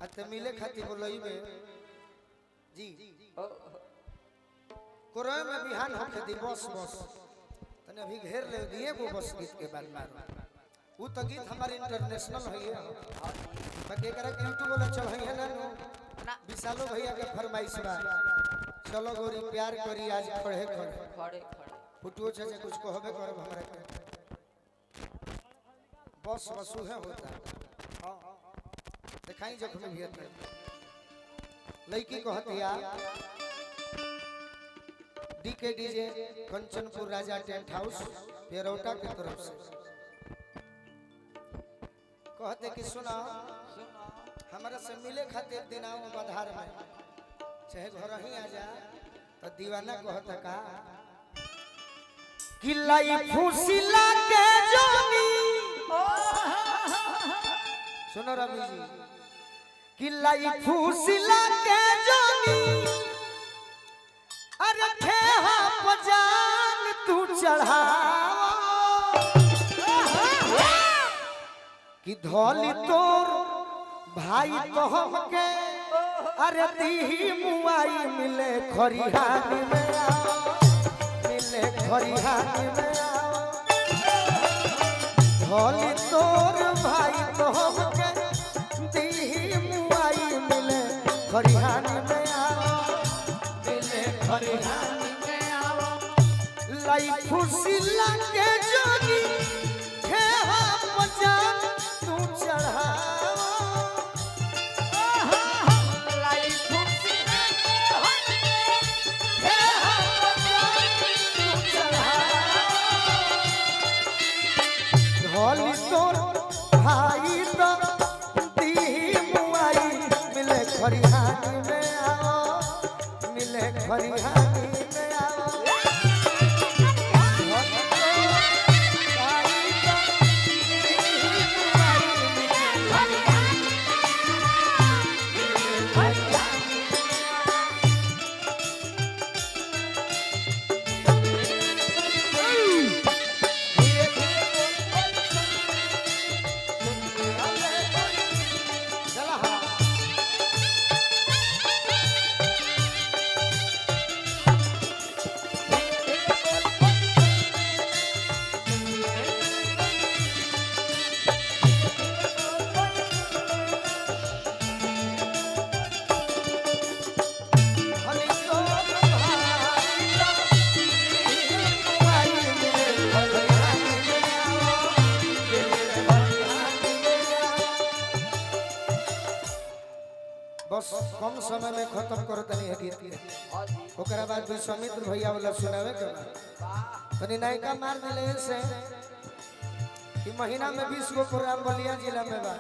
अत मिले खाती बोलई में जी कोरोना में बिहान होके दी बस बस तने अभी घेर ले दिए वो बस गीत के बाद मार वो तो गीत हमारे इंटरनेशनल है ये बाकी करे के यूट्यूब वाला चल है ना विशालो भैया के फरमाइश बा चलो गोरी प्यार करी आज खड़े खड़े खड़े फुटुओ छे कुछ कहबे करब हमरा के बस बसु है होता हां दिखाई जख्म भी है लड़की कहतिया डीके डीजे कंचनपुर राजा टेंट हाउस पेरौटा की तरफ से कहते कि सुना हमारा से मिले खातिर दिन आओ बधार में चाहे घर ही आ जा तो दीवाना कहता का कि लाई फूसिला के जोनी सुनो रवि जी कि लाई फूसिला के जोनी अरे थे पजान तू चढ़ा कि धोली तोर भाई तो हमके अरे दी मुआई मिले खरिहानी में आओ मिले खरिहानी में आओ धोली तोर भाई तो हमके दी मुआई मिले खरिहानी में आओ मिले खरिहानी में आओ लाई खुशी लगे जोनी खेहा पजान तू चढ़ा होली तोर भाई तो दी मुआई मिले खरिहानी में आओ मिले खरिहानी में आओ होली तोर भाई तो दी मुआई मिले खरिहानी बस कम समय में खत्म करो तनी है गीत ओकरा बाद विश्वामित्र भैया वाला सुनावे के तनी नायका मार दिले से कि महीना में 20 गो प्रोग्राम बलिया जिला में बा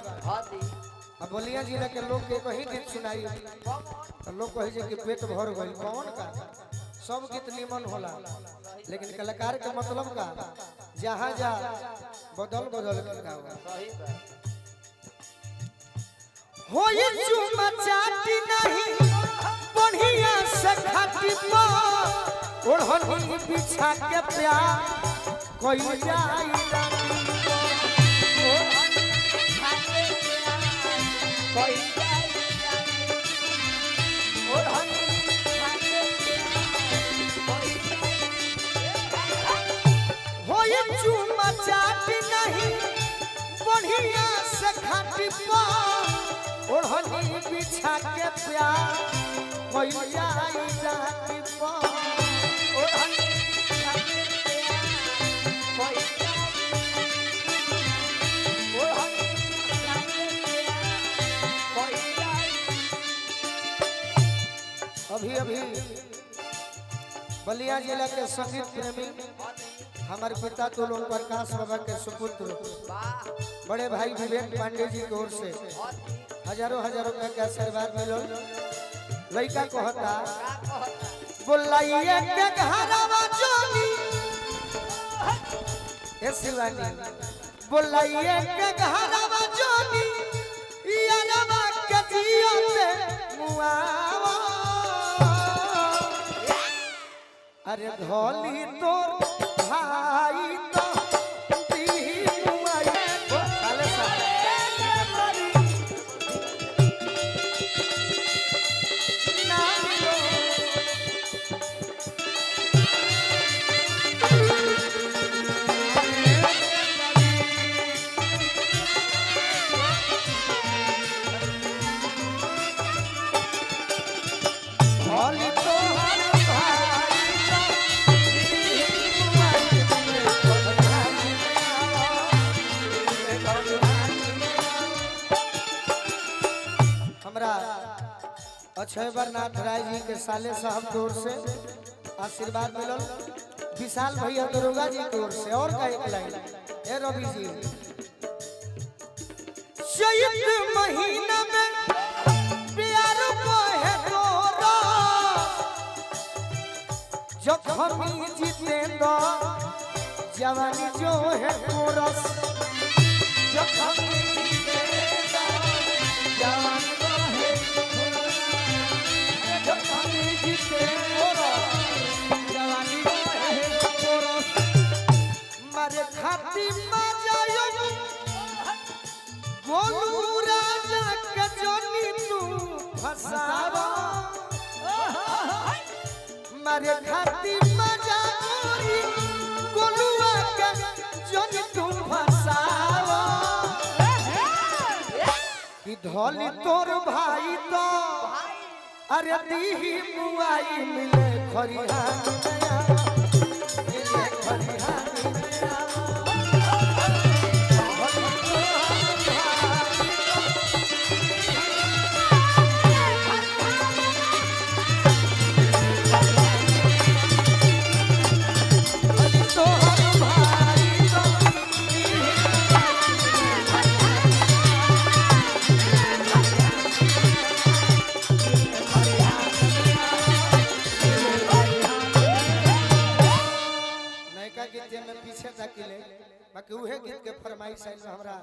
अब बलिया जिला के लोग के कहीं गीत सुनाई तो लोग कहे जे कि पेट भर गइल कौन का सब गीत निमन होला लेकिन कलाकार के मतलब का जहां जा बदल बदल के गाओ हो ये चुमा चाटी नहीं बढ़िया से खाटी पा ओढ़नी बिछा के प्यार कोई जाई रानी कोई जाई ओढ़नी बिछा के प्यार हो ये चुमा चाटी नहीं बढ़िया से खाटी पा ओढ़नी बिछा के प्यार कोई जाई जाती पा ओढ़नी बिछा के प्यार कोई जाई ओढ़नी बिछा के प्यार कोई जाई अभी बलिया जिला के संगीत प्रेमी हमारे पिता तुलों प्रकाश बाबा के सुपुत्र बड़े भाई विवेक पांडे जी की ओर से हजारों रुपए का आशीर्वाद मिलो लड़का कहता बोलाइए के घरवा जोनी ए शिवानी बोलाइए के घरवा जोनी यारवा के जियोते मुआवा अरे धोली तोर भाई तो दी मुआई साले साले हमरा अक्षय नाथ राय जी के साले साहब की ओर से आशीर्वाद मिलल, विशाल भैया दरोगा जी की ओर से। और का एक लाइन ए रवि जी, चैत महीना में प्यार को है तोरा जखमी जितेंद्र जवानी जो है कोरस जखमी जितेंद्र जवानी जो है जखमी जितेंद्र जवानी जो है कोरस मारे खाती मजायो गोलू राजा के जोनी तू फसावा मारे खाती मजा गोरी गोलुआ के जोनी तू फसावा कि धोली तोर भाई तो अरे दीही मुआई मिले खरिहान मिले खरिहान पीछे तक बाकी उहे गीत के फरमाइश है हमरा।